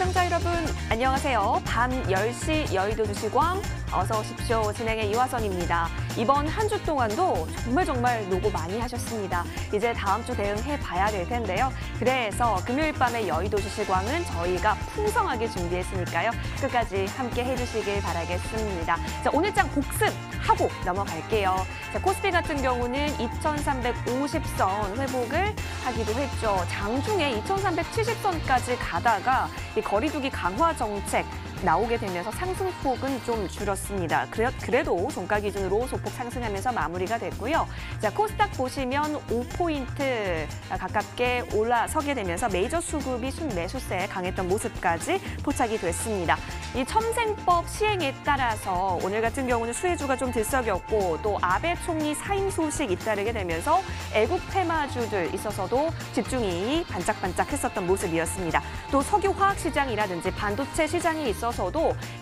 시청자 여러분, 안녕하세요. 밤 10시 여의도 주시광 어서 오십시오. 진행의 이화선입니다. 이번 한 주 동안도 정말 노고 많이 하셨습니다. 이제 다음 주 대응해봐야 될 텐데요. 그래서 금요일 밤에 여의도 주시광은 저희가 풍성하게 준비했으니까요. 끝까지 함께 해주시길 바라겠습니다. 자, 오늘 장 복습하고 넘어갈게요. 자, 코스피 같은 경우는 2350선 회복을 하기도 했죠. 장중에 2370선까지 가다가 이 거리두기 강화 정책 나오게 되면서 상승폭은 좀 줄었습니다. 그래도 종가 기준으로 소폭 상승하면서 마무리가 됐고요. 자, 코스닥 보시면 5포인트 가깝게 올라서게 되면서 메이저 수급이 순매수세에 강했던 모습까지 포착이 됐습니다. 이 첨생법 시행에 따라서 오늘 같은 경우는 수혜주가 좀 들썩였고 또 아베 총리 사임 소식 잇따르게 되면서 애국 테마주들 있어서도 집중이 반짝반짝했었던 모습이었습니다. 또 석유화학 시장이라든지 반도체 시장이 있어서도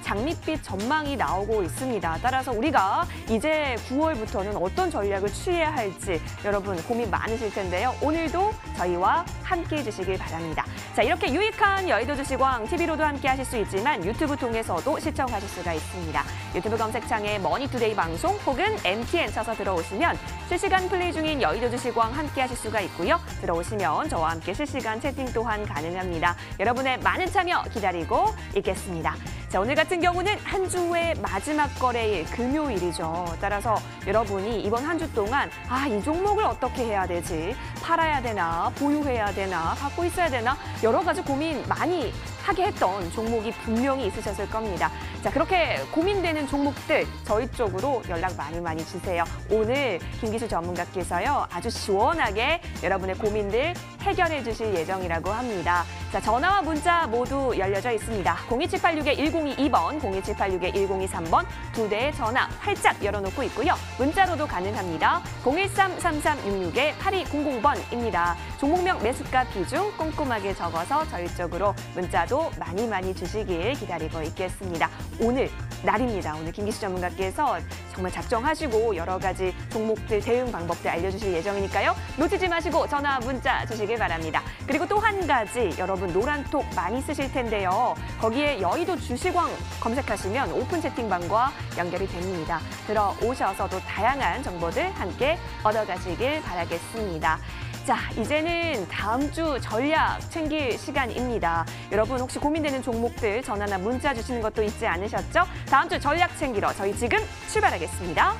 장밋빛 전망이 나오고 있습니다. 따라서 우리가 이제 9월부터는 어떤 전략을 취해야 할지 여러분 고민 많으실 텐데요. 오늘도 저희와 함께해 주시길 바랍니다. 자, 이렇게 유익한 여의도 주시광 TV로도 함께 하실 수 있지만 유튜브 통해서도 시청하실 수가 있습니다. 유튜브 검색창에 머니투데이 방송 혹은 MTN 쳐서 들어오시면 실시간 플레이 중인 여의도 주시광 함께 하실 수가 있고요. 들어오시면 저와 함께 실시간 채팅 또한 가능합니다. 여러분의 많은 참여 기다리고 있겠습니다. 자, 오늘 같은 경우는 한 주의 마지막 거래일 금요일이죠. 따라서 여러분이 이번 한 주 동안 이 종목을 어떻게 해야 되지? 팔아야 되나? 보유해야 되나? 갖고 있어야 되나? 여러 가지 고민 많이 하게 했던 종목이 분명히 있으셨을 겁니다. 자, 그렇게 고민되는 종목들 저희 쪽으로 연락 많이 주세요. 오늘 김기수 전문가께서요 아주 시원하게 여러분의 고민들 해결해 주실 예정이라고 합니다. 자, 전화와 문자 모두 열려져 있습니다. 02786-1022번, 02786-1023번 두 대의 전화 활짝 열어놓고 있고요. 문자로도 가능합니다. 013-3366-8200번입니다. 종목명 매수가 비중 꼼꼼하게 적어서 저희 쪽으로 문자도 많이 주시길 기다리고 있겠습니다. 오늘 날입니다. 오늘 김기수 전문가께서 정말 작정하시고 여러 가지 종목들 대응 방법들 알려주실 예정이니까요. 놓치지 마시고 전화, 문자 주시길 바랍니다. 그리고 또 한 가지 여러분 노란톡 많이 쓰실 텐데요. 거기에 여의도 주시광 검색하시면 오픈 채팅방과 연결이 됩니다. 들어오셔서도 다양한 정보들 함께 얻어가시길 바라겠습니다. 자, 이제는 다음 주 전략 챙길 시간입니다. 여러분 혹시 고민되는 종목들 전화나 문자 주시는 것도 잊지 않으셨죠? 다음 주 전략 챙기러 저희 지금 출발하겠습니다.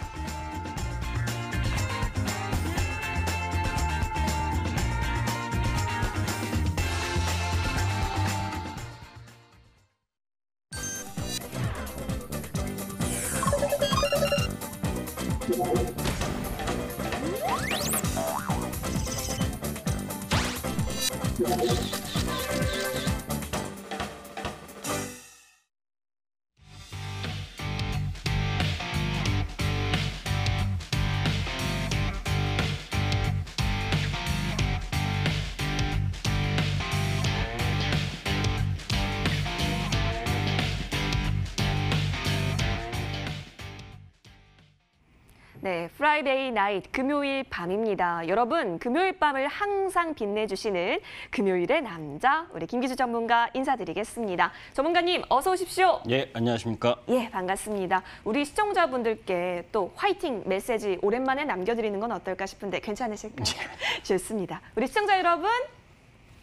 네, 프라이데이 나이트, 금요일 밤입니다. 여러분, 금요일 밤을 항상 빛내주시는 금요일의 남자, 우리 김기수 전문가 인사드리겠습니다. 전문가님, 어서 오십시오. 예, 안녕하십니까. 예, 반갑습니다. 우리 시청자분들께 또 화이팅 메시지 오랜만에 남겨드리는 건 어떨까 싶은데 괜찮으실까요? 좋습니다. 우리 시청자 여러분,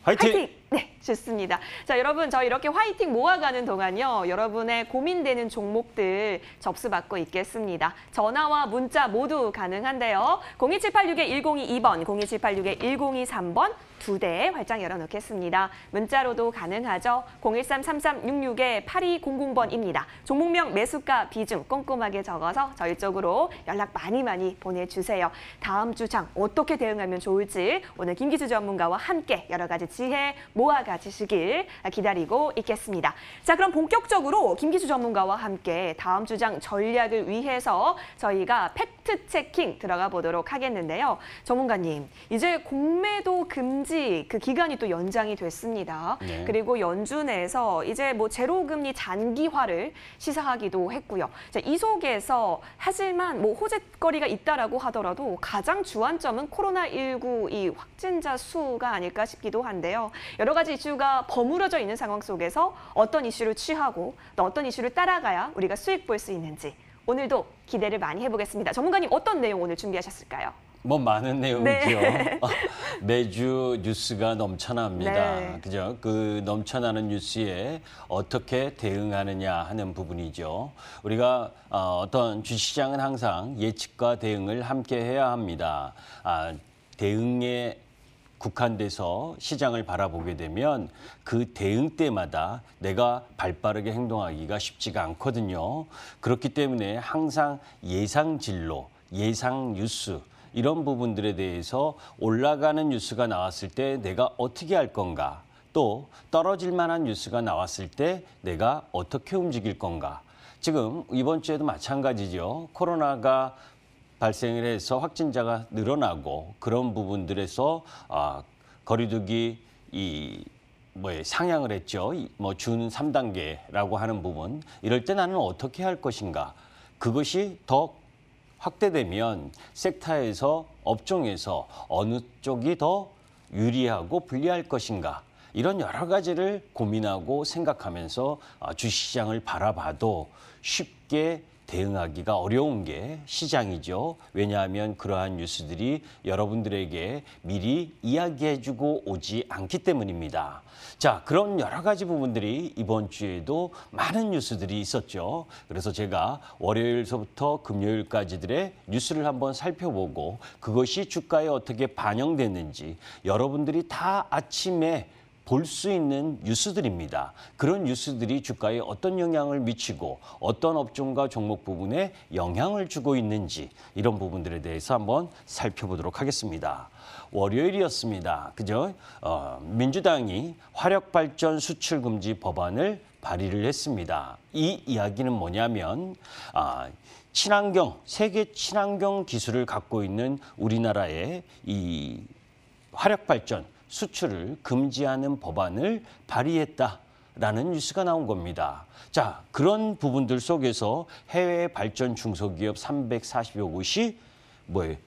화이팅! 네, 좋습니다. 자, 여러분, 저 이렇게 화이팅 모아가는 동안요. 여러분의 고민되는 종목들 접수받고 있겠습니다. 전화와 문자 모두 가능한데요. 02786-1022번, 02786-1023번 두 대 활짝 열어놓겠습니다. 문자로도 가능하죠. 013-3366-8200번입니다. 종목명 매수가 비중 꼼꼼하게 적어서 저희 쪽으로 연락 많이 보내주세요. 다음 주 장 어떻게 대응하면 좋을지 오늘 김기수 전문가와 함께 여러 가지 지혜 모아가지시길 기다리고 있겠습니다. 자, 그럼 본격적으로 김기수 전문가와 함께 다음 주 장 전략을 위해서 저희가 팩트 체킹 들어가 보도록 하겠는데요. 전문가님, 이제 공매도 금지 그 기간이 또 연장이 됐습니다. 네. 그리고 연준에서 이제 뭐 제로금리 잔기화를 시사하기도 했고요. 자, 이 속에서 하지만 뭐 호재거리가 있다라고 하더라도 가장 주안점은 코로나19 이 확진자 수가 아닐까 싶기도 한데요. 여러분 여러 가지 이슈가 버무려져 있는 상황 속에서 어떤 이슈를 취하고 또 어떤 이슈를 따라가야 우리가 수익 볼 수 있는지 오늘도 기대를 많이 해보겠습니다. 전문가님 어떤 내용 오늘 준비하셨을까요? 뭐 많은 내용이죠. 네. 매주 뉴스가 넘쳐납니다. 네. 그죠? 그 넘쳐나는 뉴스에 어떻게 대응하느냐 하는 부분이죠. 우리가 어떤 주시장은 항상 예측과 대응을 함께 해야 합니다. 대응에 국한돼서 시장을 바라보게 되면 그 대응 때마다 내가 발빠르게 행동하기가 쉽지가 않거든요. 그렇기 때문에 항상 예상 진로, 예상 뉴스 이런 부분들에 대해서 올라가는 뉴스가 나왔을 때 내가 어떻게 할 건가, 또 떨어질 만한 뉴스가 나왔을 때 내가 어떻게 움직일 건가. 지금 이번 주에도 마찬가지죠. 코로나가 발생을 해서 확진자가 늘어나고 그런 부분들에서 거리두기 상향을 했죠. 준 3단계라고 하는 부분. 이럴 때 나는 어떻게 할 것인가. 그것이 더 확대되면 섹터에서 업종에서 어느 쪽이 더 유리하고 불리할 것인가. 이런 여러 가지를 고민하고 생각하면서 주식시장을 바라봐도 쉽게 대응하기가 어려운 게 시장이죠. 왜냐하면 그러한 뉴스들이 여러분들에게 미리 이야기해주고 오지 않기 때문입니다. 자, 그런 여러 가지 부분들이 이번 주에도 많은 뉴스들이 있었죠. 그래서 제가 월요일서부터 금요일까지들의 뉴스를 한번 살펴보고 그것이 주가에 어떻게 반영됐는지 여러분들이 다 아침에 볼 수 있는 뉴스들입니다. 그런 뉴스들이 주가에 어떤 영향을 미치고 어떤 업종과 종목 부분에 영향을 주고 있는지 이런 부분들에 대해서 한번 살펴보도록 하겠습니다. 월요일이었습니다. 그죠? 민주당이 화력발전 수출 금지 법안을 발의를 했습니다. 이 이야기는 뭐냐면 친환경, 세계 친환경 기술을 갖고 있는 우리나라의 이 화력발전 수출을 금지하는 법안을 발의했다라는 뉴스가 나온 겁니다. 자, 그런 부분들 속에서 해외 발전 중소기업 340여 곳이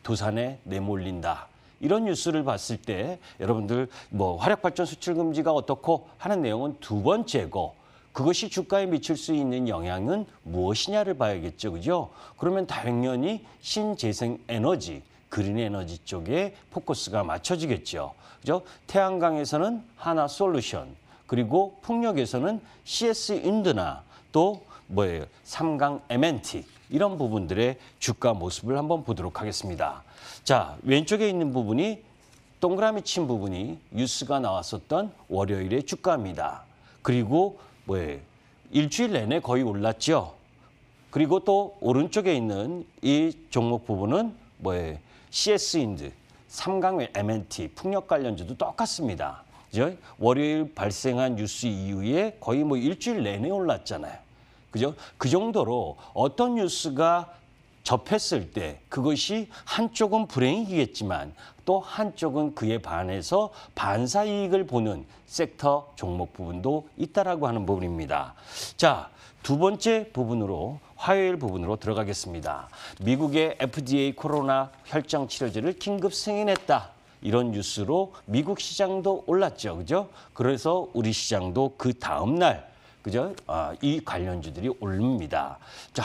도산에 내몰린다. 이런 뉴스를 봤을 때 여러분들 화력발전 수출 금지가 어떻고 하는 내용은 두 번째고 그것이 주가에 미칠 수 있는 영향은 무엇이냐를 봐야겠죠. 그죠? 그러면 당연히 신재생 에너지, 그린 에너지 쪽에 포커스가 맞춰지겠죠. 그죠? 태양광에서는 하나솔루션, 그리고 풍력에서는 CS 인드나 또 삼강 M&T 이런 부분들의 주가 모습을 한번 보도록 하겠습니다. 자, 왼쪽에 있는 부분이 동그라미 친 부분이 뉴스가 나왔었던 월요일의 주가입니다. 그리고 일주일 내내 거의 올랐죠. 그리고 또 오른쪽에 있는 이 종목 부분은 CS 인드, 삼강 M&T, 풍력 관련주도 똑같습니다. 그죠? 월요일 발생한 뉴스 이후에 거의 일주일 내내 올랐잖아요. 그죠? 그 정도로 어떤 뉴스가 접했을 때 그것이 한쪽은 불행이겠지만 또 한쪽은 그에 반해서 반사 이익을 보는 sek터 종목 부분도 있다라고 하는 부분입니다. 자, 두 번째 부분으로 화요일 부분으로 들어가겠습니다. 미국의 FDA 코로나 혈장 치료제를 긴급 승인했다. 이런 뉴스로 미국 시장도 올랐죠. 그죠? 그래서 우리 시장도 그 다음 날 그죠? 이 관련주들이 오릅니다. 자,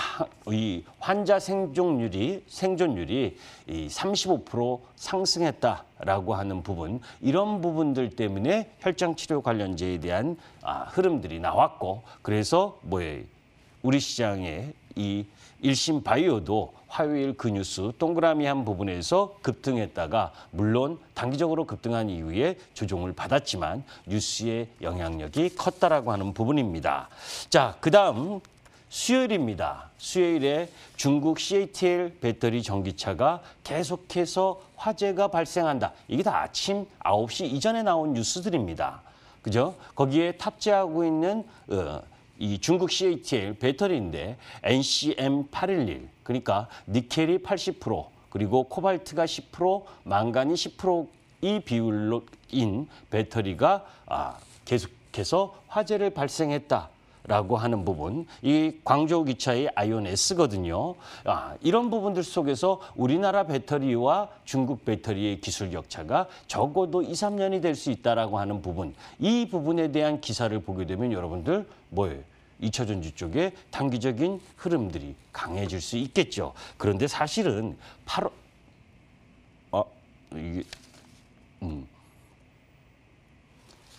이 환자 생존율이 35% 상승했다라고 하는 부분, 이런 부분들 때문에 혈장 치료 관련제에 대한 흐름들이 나왔고, 그래서 우리 시장의 이 일신 바이오도 화요일 그 뉴스 동그라미 한 부분에서 급등했다가 물론 단기적으로 급등한 이후에 조정을 받았지만 뉴스의 영향력이 컸다라고 하는 부분입니다. 자, 그다음 수요일입니다. 수요일에 중국 CATL 배터리 전기차가 계속해서 화재가 발생한다. 이게 다 아침 9시 이전에 나온 뉴스들입니다. 그죠? 거기에 탑재하고 있는 이 중국 CATL 배터리인데 NCM811, 그러니까 니켈이 80%, 그리고 코발트가 10%, 망간이 10%이 비율로인 배터리가 계속해서 화재를 발생했다라고 라고 하는 부분, 이 광저우 기차의 아이온 S거든요. 이런 부분들 속에서 우리나라 배터리와 중국 배터리의 기술 격차가 적어도 2, 3년이 될 수 있다라고 하는 부분, 이 부분에 대한 기사를 보게 되면 여러분들 뭐예요? 2차 전지 쪽에 단기적인 흐름들이 강해질 수 있겠죠. 그런데 사실은 8월 이게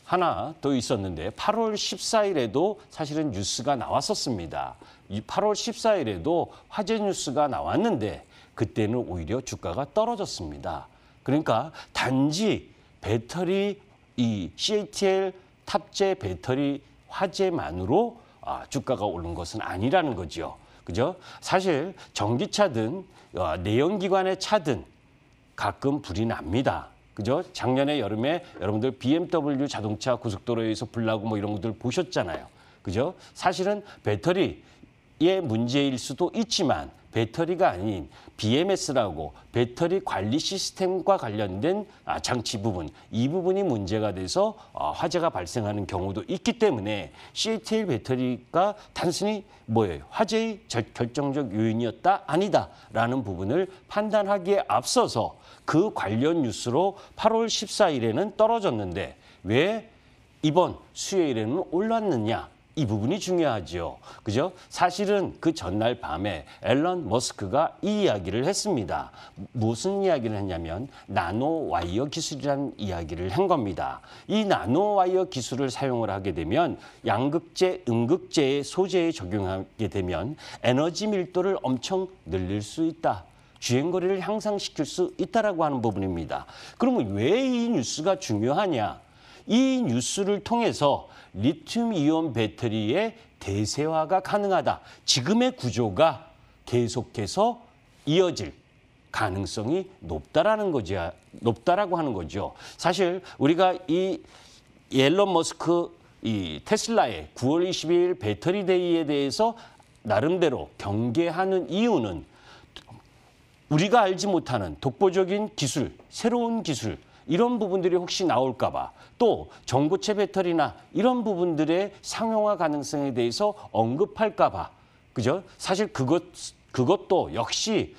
하나 더 있었는데 8월 14일에도 사실은 뉴스가 나왔었습니다. 이 8월 14일에도 화재 뉴스가 나왔는데 그때는 오히려 주가가 떨어졌습니다. 그러니까 단지 배터리 이 CATL 탑재 배터리 화재만으로 주가가 오른 것은 아니라는 거죠. 그죠? 사실 전기차든 내연기관의 차든 가끔 불이 납니다. 그죠? 작년에 여름에 여러분들 BMW 자동차 고속도로에서 불 나고 뭐 이런 것들 보셨잖아요. 그죠? 사실은 배터리의 문제일 수도 있지만 배터리가 아닌 BMS라고 배터리 관리 시스템과 관련된 장치 부분, 이 부분이 문제가 돼서 화재가 발생하는 경우도 있기 때문에 CATL 배터리가 단순히 뭐예요? 화재의 결정적 요인이었다? 아니다라는 부분을 판단하기에 앞서서 그 관련 뉴스로 8월 14일에는 떨어졌는데 왜 이번 수요일에는 올랐느냐? 이 부분이 중요하죠. 그죠? 사실은 그 전날 밤에 앨런 머스크가 이 이야기를 했습니다. 무슨 이야기를 했냐면 나노 와이어 기술이라는 이야기를 한 겁니다. 이 나노 와이어 기술을 사용을 하게 되면 양극재, 음극재의 소재에 적용하게 되면 에너지 밀도를 엄청 늘릴 수 있다. 주행거리를 향상시킬 수 있다라고 하는 부분입니다. 그러면 왜 이 뉴스가 중요하냐? 이 뉴스를 통해서 리튬이온 배터리의 대세화가 가능하다. 지금의 구조가 계속해서 이어질 가능성이 높다라고 하는 거죠. 사실 우리가 이 앨런 머스크 이 테슬라의 9월 22일 배터리 데이에 대해서 나름대로 경계하는 이유는 우리가 알지 못하는 독보적인 기술, 새로운 기술, 이런 부분들이 혹시 나올까 봐, 또 전고체 배터리나 이런 부분들의 상용화 가능성에 대해서 언급할까 봐, 그죠? 사실 그것도 역시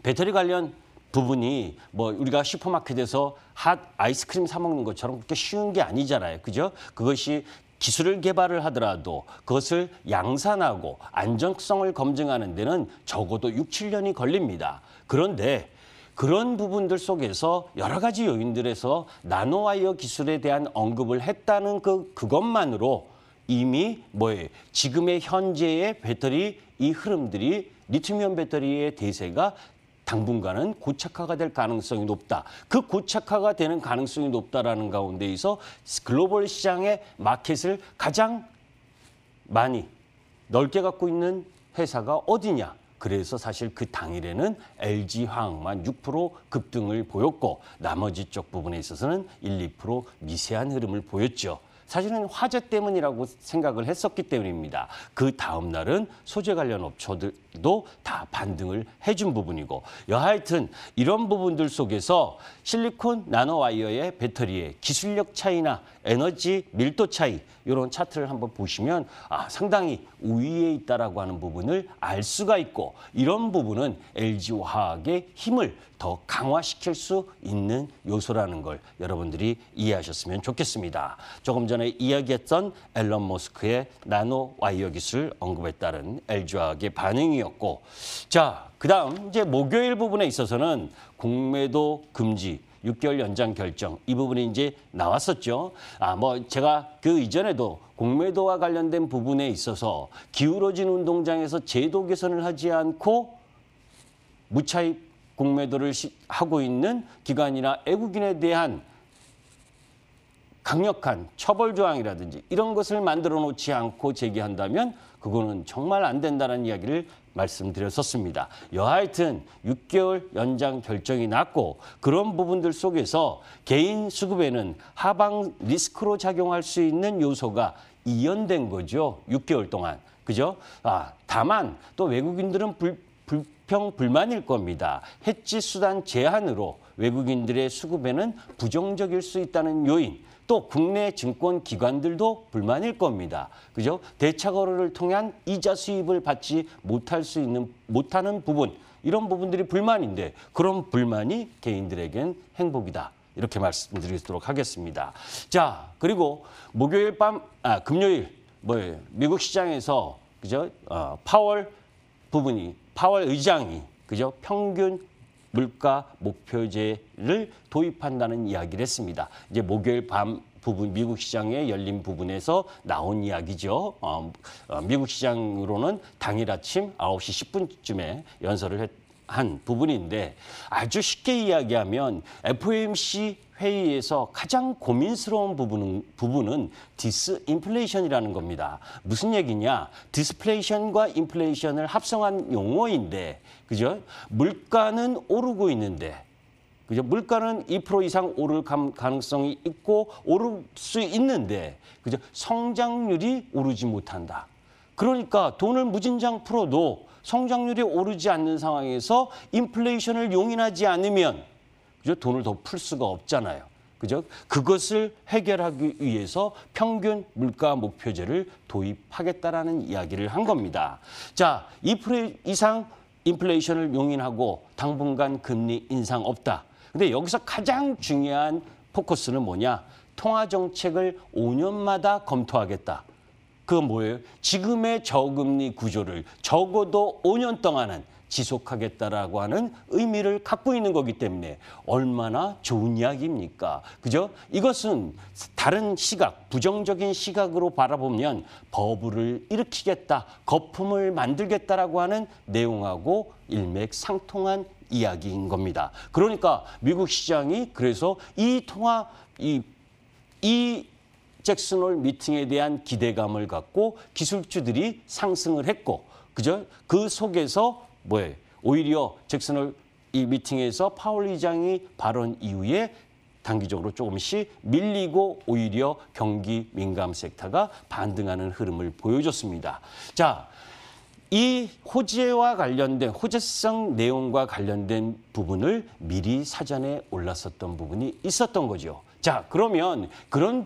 배터리 관련 부분이 뭐 우리가 슈퍼마켓에서 핫 아이스크림 사 먹는 것처럼 그렇게 쉬운 게 아니잖아요. 그죠? 그것이 기술을 개발을 하더라도 그것을 양산하고 안정성을 검증하는 데는 적어도 6, 7년이 걸립니다. 그런데 그런 부분들 속에서 여러 가지 요인들에서 나노와이어 기술에 대한 언급을 했다는 그것만으로 이미 뭐예요? 지금의 현재의 배터리 이 흐름들이 리튬이온 배터리의 대세가 당분간은 고착화가 될 가능성이 높다. 그 고착화가 되는 가능성이 높다라는 가운데에서 글로벌 시장의 마켓을 가장 많이 넓게 갖고 있는 회사가 어디냐? 그래서 사실 그 당일에는 LG화학만 6% 급등을 보였고 나머지 쪽 부분에 있어서는 1, 2% 미세한 흐름을 보였죠. 사실은 화재 때문이라고 생각을 했었기 때문입니다. 그 다음 날은 소재 관련 업체들도 다 반등을 해준 부분이고 여하튼 이런 부분들 속에서 실리콘 나노와이어의 배터리의 기술력 차이나 에너지 밀도 차이 이런 차트를 한번 보시면 상당히 우위에 있다라고 하는 부분을 알 수가 있고 이런 부분은 LG화학의 힘을 더 강화시킬 수 있는 요소라는 걸 여러분들이 이해하셨으면 좋겠습니다. 조금 전에 이야기했던 앨런 머스크의 나노 와이어 기술 언급에 따른 LG화학의 반응이었고 자, 그다음 이제 목요일 부분에 있어서는 공매도 금지 6개월 연장 결정 이 부분이 이제 나왔었죠. 뭐 제가 그 이전에도 공매도와 관련된 부분에 있어서 기울어진 운동장에서 제도 개선을 하지 않고 무차입 공매도를 하고 있는 기관이나 애국인에 대한 강력한 처벌 조항이라든지 이런 것을 만들어 놓지 않고 제기한다면 그거는 정말 안 된다는 이야기를 말씀드렸었습니다. 여하튼 6개월 연장 결정이 났고 그런 부분들 속에서 개인 수급에는 하방 리스크로 작용할 수 있는 요소가 이연된 거죠. 6개월 동안. 그죠? 다만 또 외국인들은 불평불만일 겁니다. 해지 수단 제한으로 외국인들의 수급에는 부정적일 수 있다는 요인. 또 국내 증권 기관들도 불만일 겁니다. 그죠? 대차 거래를 통한 이자 수입을 받지 못하는 부분, 이런 부분들이 불만인데 그런 불만이 개인들에겐 행복이다. 이렇게 말씀드리도록 하겠습니다. 자, 그리고 금요일 미국 시장에서 그죠? 파월 의장이 그죠? 평균 물가 목표제를 도입한다는 이야기를 했습니다. 이제 목요일 밤 부분 미국 시장에 열린 부분에서 나온 이야기죠. 미국 시장으로는 당일 아침 9시 10분쯤에 연설을 한 부분인데 아주 쉽게 이야기하면 FOMC 회의에서 가장 고민스러운 부분은 디스인플레이션이라는 겁니다. 무슨 얘기냐? 디스플레이션과 인플레이션을 합성한 용어인데, 그죠? 물가는 오르고 있는데, 그죠? 물가는 2% 이상 오를 가능성이 있고 오를 수 있는데, 그죠? 성장률이 오르지 못한다. 그러니까 돈을 무진장 풀어도 성장률이 오르지 않는 상황에서 인플레이션을 용인하지 않으면 그죠? 돈을 더 풀 수가 없잖아요. 그죠? 그것을 해결하기 위해서 평균 물가 목표제를 도입하겠다라는 이야기를 한 겁니다. 자, 2% 이상 인플레이션을 용인하고 당분간 금리 인상 없다. 근데 여기서 가장 중요한 포커스는 뭐냐? 통화 정책을 5년마다 검토하겠다. 그건 뭐예요? 지금의 저금리 구조를 적어도 5년 동안은 지속하겠다라고 하는 의미를 갖고 있는 거기 때문에 얼마나 좋은 이야기입니까? 그죠? 이것은 다른 시각, 부정적인 시각으로 바라보면 버블을 일으키겠다, 거품을 만들겠다라고 하는 내용하고 일맥상통한 이야기인 겁니다. 그러니까 미국 시장이 그래서 이 잭슨홀 미팅에 대한 기대감을 갖고 기술주들이 상승을 했고, 그죠? 그 속에서 오히려 잭슨홀 이 미팅에서 파월 의장이 발언 이후에 단기적으로 조금씩 밀리고 오히려 경기 민감 섹터가 반등하는 흐름을 보여줬습니다. 자, 이 호재성 내용과 관련된 부분을 미리 사전에 올랐었던 부분이 있었던 거죠. 자, 그러면 그런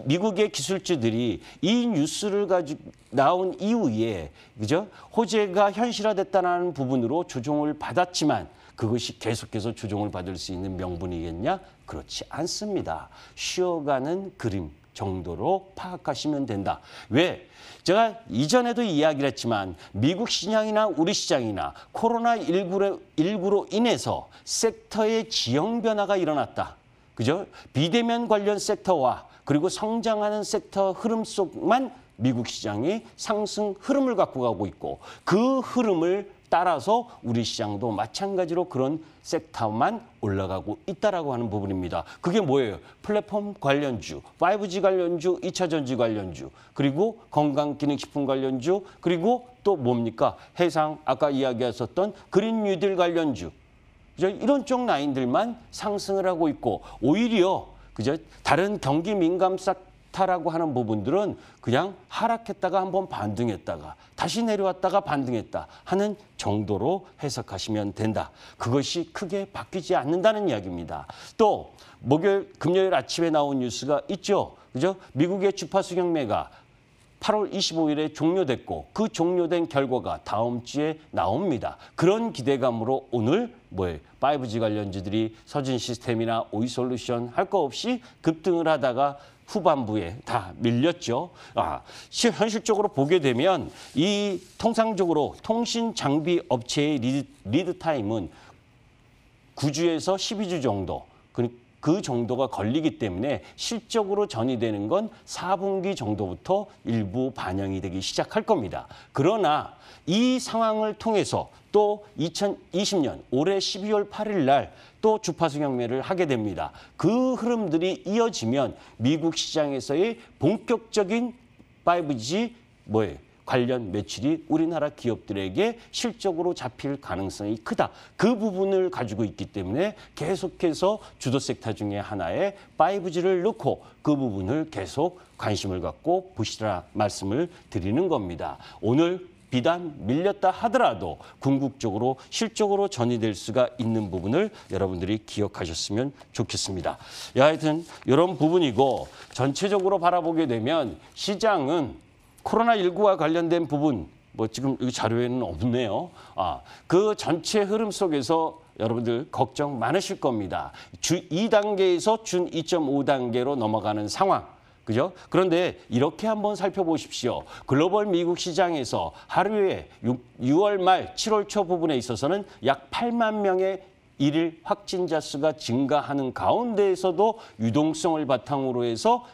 미국의 기술주들이 이 뉴스를 가지고 나온 이후에 그죠? 호재가 현실화됐다는 부분으로 조정을 받았지만 그것이 계속해서 조정을 받을 수 있는 명분이겠냐? 그렇지 않습니다. 쉬어가는 그림 정도로 파악하시면 된다. 왜? 제가 이전에도 이야기를 했지만 미국 시장이나 우리 시장이나 코로나19로 인해서 섹터의 지형 변화가 일어났다. 그죠? 비대면 관련 섹터와 그리고 성장하는 섹터 흐름 속만 미국 시장이 상승 흐름을 갖고 가고 있고 그 흐름을 따라서 우리 시장도 마찬가지로 그런 섹터만 올라가고 있다라고 하는 부분입니다. 그게 뭐예요? 플랫폼 관련주, 5G 관련주, 2차 전지 관련주, 그리고 건강기능식품 관련주, 그리고 또 뭡니까? 해상, 아까 이야기하셨던 그린 뉴딜 관련주. 이런 쪽 라인들만 상승을 하고 있고 오히려 그죠? 다른 경기 민감 섹터라고 하는 부분들은 그냥 하락했다가 한번 반등했다가 다시 내려왔다가 반등했다 하는 정도로 해석하시면 된다. 그것이 크게 바뀌지 않는다는 이야기입니다. 또 금요일 아침에 나온 뉴스가 있죠. 그죠? 미국의 주파수 경매가 8월 25일에 종료됐고 그 종료된 결과가 다음 주에 나옵니다. 그런 기대감으로 오늘 5G 관련주들이 서진 시스템이나 오이솔루션 할 거 없이 급등을 하다가 후반부에 다 밀렸죠. 현실적으로 보게 되면 이 통상적으로 통신 장비 업체의 리드 타임은 9주에서 12주 정도. 그 정도가 걸리기 때문에 실적으로 전이되는 건 4분기 정도부터 일부 반영이 되기 시작할 겁니다. 그러나 이 상황을 통해서 또 2020년 올해 12월 8일 날 또 주파수 경매를 하게 됩니다. 그 흐름들이 이어지면 미국 시장에서의 본격적인 5G 관련 매출이 우리나라 기업들에게 실적으로 잡힐 가능성이 크다. 그 부분을 가지고 있기 때문에 계속해서 주도 섹터 중에 하나에 5G를 넣고 그 부분을 계속 관심을 갖고 보시라 말씀을 드리는 겁니다. 오늘 비단 밀렸다 하더라도 궁극적으로 실적으로 전이될 수가 있는 부분을 여러분들이 기억하셨으면 좋겠습니다. 하여튼 이런 부분이고 전체적으로 바라보게 되면 시장은 코로나19와 관련된 부분 뭐 지금 이 자료에는 없네요. 그 전체 흐름 속에서 여러분들 걱정 많으실 겁니다. 주 2단계에서 준 2.5단계로 넘어가는 상황. 그죠? 그런데 이렇게 한번 살펴보십시오. 글로벌 미국 시장에서 하루에 6월 말 7월 초 부분에 있어서는 약 8만 명의 일일 확진자 수가 증가하는 가운데에서도 유동성을 바탕으로 해서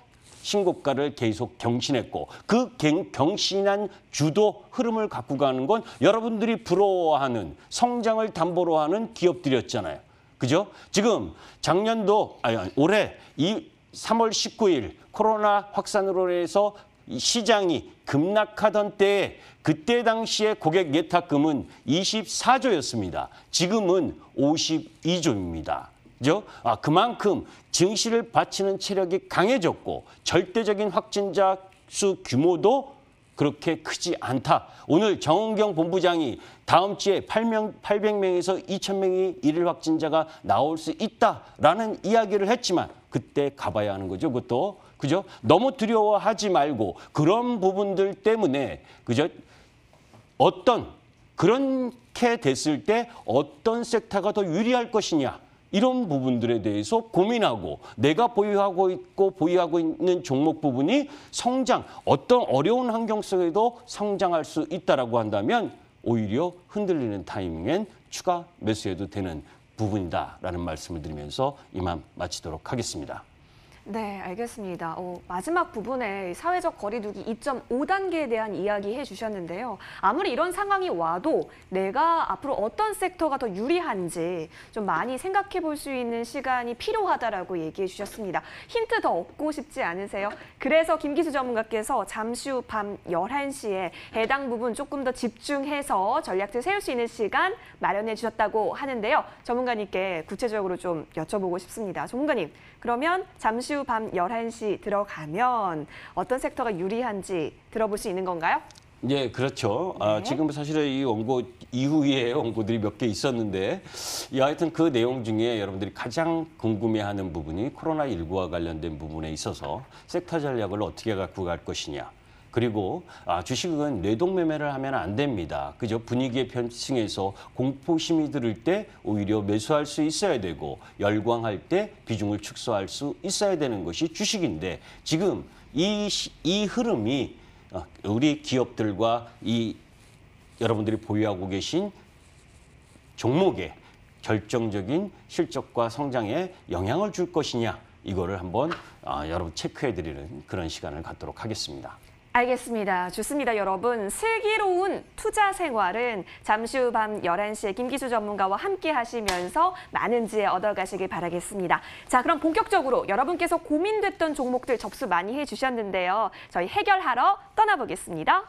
신고가를 계속 경신했고 그 경신한 주도 흐름을 갖고 가는 건 여러분들이 부러워하는 성장을 담보로 하는 기업들이었잖아요. 그죠? 지금 올해 3월 19일 코로나 확산으로 해서 시장이 급락하던 때에 그때 당시에 고객 예탁금은 24조였습니다. 지금은 52조입니다. 그죠? 그만큼 증시를 받치는 체력이 강해졌고 절대적인 확진자 수 규모도 그렇게 크지 않다. 오늘 정은경 본부장이 다음 주에 800명에서 2,000명이 일일 확진자가 나올 수 있다라는 이야기를 했지만 그때 가봐야 하는 거죠. 그것도. 그죠? 너무 두려워하지 말고 그런 부분들 때문에 그죠? 그렇게 됐을 때 어떤 섹터가 더 유리할 것이냐. 이런 부분들에 대해서 고민하고 내가 보유하고 있는 종목 부분이 어떤 어려운 환경 속에도 성장할 수 있다라고 한다면 오히려 흔들리는 타이밍엔 추가 매수해도 되는 부분이다라는 말씀을 드리면서 이만 마치도록 하겠습니다. 네, 알겠습니다. 마지막 부분에 사회적 거리두기 2.5단계에 대한 이야기 해주셨는데요. 아무리 이런 상황이 와도 내가 앞으로 어떤 섹터가 더 유리한지 좀 많이 생각해 볼 수 있는 시간이 필요하다라고 얘기해 주셨습니다. 힌트 더 얻고 싶지 않으세요? 그래서 김기수 전문가께서 잠시 후 밤 11시에 해당 부분 조금 더 집중해서 전략을 세울 수 있는 시간 마련해 주셨다고 하는데요. 전문가님께 구체적으로 좀 여쭤보고 싶습니다. 전문가님, 그러면 잠시 후 밤 11시 들어가면 어떤 섹터가 유리한지 들어볼 수 있는 건가요? 네, 그렇죠. 네. 지금 사실은 이 원고 이후에 원고들이 몇 개 있었는데 하여튼 그 내용 중에 여러분들이 가장 궁금해하는 부분이 코로나19와 관련된 부분에 있어서 섹터 전략을 어떻게 갖고 갈 것이냐. 그리고 주식은 뇌동매매를 하면 안 됩니다. 그죠? 분위기의 편승해서 공포심이 들을 때 오히려 매수할 수 있어야 되고 열광할 때 비중을 축소할 수 있어야 되는 것이 주식인데 지금 이 흐름이 우리 기업들과 여러분들이 보유하고 계신 종목에 결정적인 실적과 성장에 영향을 줄 것이냐 이거를 한번 여러분 체크해드리는 그런 시간을 갖도록 하겠습니다. 알겠습니다. 좋습니다, 여러분. 슬기로운 투자 생활은 잠시 후 밤 11시에 김기수 전문가와 함께 하시면서 많은 지혜 얻어가시길 바라겠습니다. 자, 그럼 본격적으로 여러분께서 고민됐던 종목들 접수 많이 해주셨는데요. 저희 해결하러 떠나보겠습니다.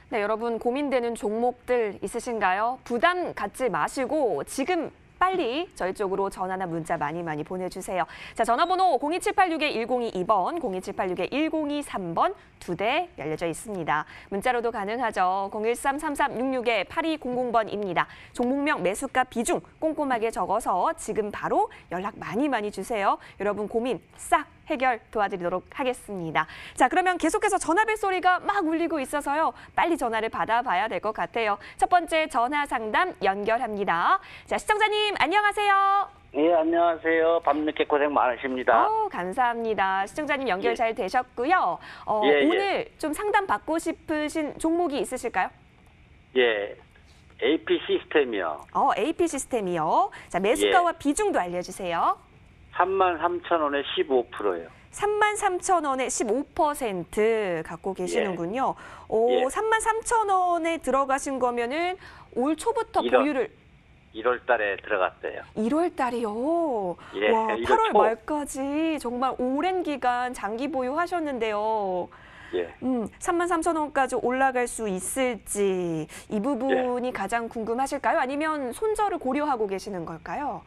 네, 여러분 고민되는 종목들 있으신가요? 부담 갖지 마시고 지금 빨리 저희 쪽으로 전화나 문자 많이 보내주세요. 자, 전화번호 02786-1022번, 02786-1023번 2대 열려져 있습니다. 문자로도 가능하죠. 013-3366-8200번입니다. 종목명, 매수가, 비중 꼼꼼하게 적어서 지금 바로 연락 많이 주세요. 여러분 고민 싹 해결 도와드리도록 하겠습니다. 자, 그러면 계속해서 전화벨 소리가 막 울리고 있어서요. 빨리 전화를 받아봐야 될 것 같아요. 첫 번째 전화 상담 연결합니다. 자, 시청자님 안녕하세요. 예, 안녕하세요. 밤늦게 고생 많으십니다. 감사합니다. 시청자님 연결 잘 되셨고요. 예. 오늘 좀 상담 받고 싶으신 종목이 있으실까요? 예, AP 시스템이요. AP 시스템이요. 자, 매수가와 비중도 알려주세요. 33,000원에 15%예요. 33,000원에 15% 갖고 계시는군요. 예. 33,000원에 들어가신 거면은 올 초부터 보유를 1월 달에 들어갔어요. 1월 달이요. 예, 와, 1월 8월 초. 말까지 정말 오랜 기간 장기 보유하셨는데요. 예. 33,000원까지 올라갈 수 있을지 이 부분이 가장 궁금하실까요? 아니면 손절을 고려하고 계시는 걸까요?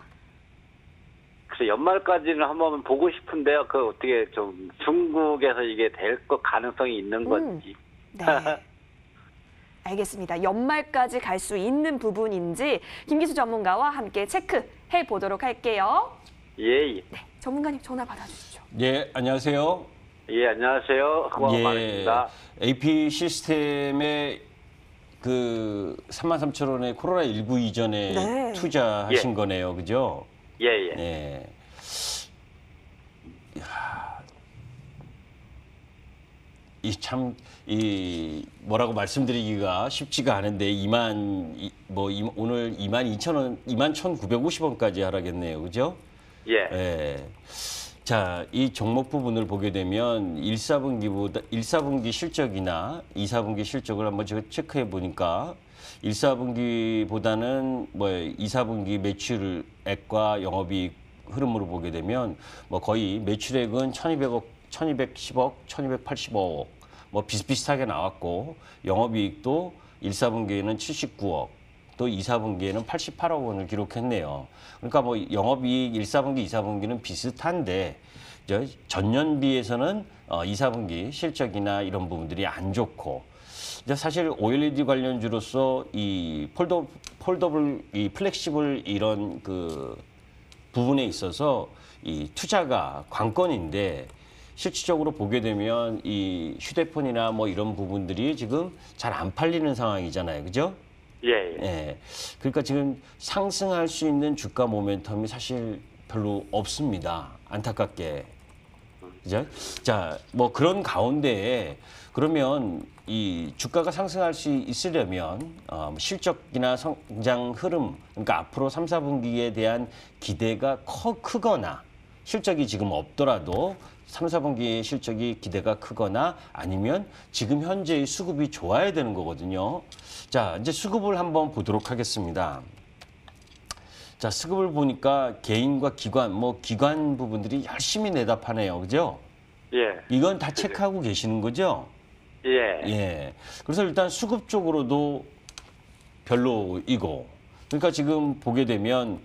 그래서 연말까지는 한번 보고 싶은데요. 그 어떻게 좀 중국에서 이게 될 것 가능성이 있는 건지. 네. 알겠습니다. 연말까지 갈 수 있는 부분인지 김기수 전문가와 함께 체크해 보도록 할게요. 예. 네, 전문가님 전화 받아주시죠. 예, 안녕하세요. 예, 안녕하세요. 고마워 많습니다. AP 시스템의 그 33,000원의 코로나19 이전에 네. 투자하신 거네요. 그죠? 예, 예. 네. 이 뭐라고 말씀드리기가 쉽지가 않은데 오늘 22,000원, 21,950원까지 하락했네요. 그죠? 예. 예. 자, 이 종목 부분을 보게 되면 1사분기 실적이나 2사분기 실적을 한번 제가 체크해 보니까 1사분기보다는 2사분기 매출액과 영업이익 흐름으로 보게 되면 거의 매출액은 1,200억, 1,210억, 1,280억 비슷비슷하게 나왔고 영업이익도 1사분기에는 79억, 또 2사분기에는 88억 원을 기록했네요. 그러니까 영업이익 1사분기, 2사분기는 비슷한데 전년 비해서는 2사분기 실적이나 이런 부분들이 안 좋고 사실 OLED 관련주로서 이 폴더블, 이 플렉시블 이런 그 부분에 있어서 이 투자가 관건인데 실질적으로 보게 되면 이 휴대폰이나 이런 부분들이 지금 잘 안 팔리는 상황이잖아요. 그죠? 예, 예. 예. 그러니까 지금 상승할 수 있는 주가 모멘텀이 사실 별로 없습니다. 안타깝게. 그죠? 자, 그런 가운데에 그러면 이 주가가 상승할 수 있으려면 실적이나 성장 흐름, 그러니까 앞으로 3, 4분기에 대한 기대가 크거나 실적이 지금 없더라도 3, 4분기의 실적이 기대가 크거나 아니면 지금 현재의 수급이 좋아야 되는 거거든요. 자, 이제 수급을 한번 보도록 하겠습니다. 자, 수급을 보니까 개인과 기관, 기관 부분들이 열심히 내다파네요. 그죠? 예. 이건 다 체크하고 계시는 거죠? 예. 예. 그래서 일단 수급 쪽으로도 별로이고. 그러니까 지금 보게 되면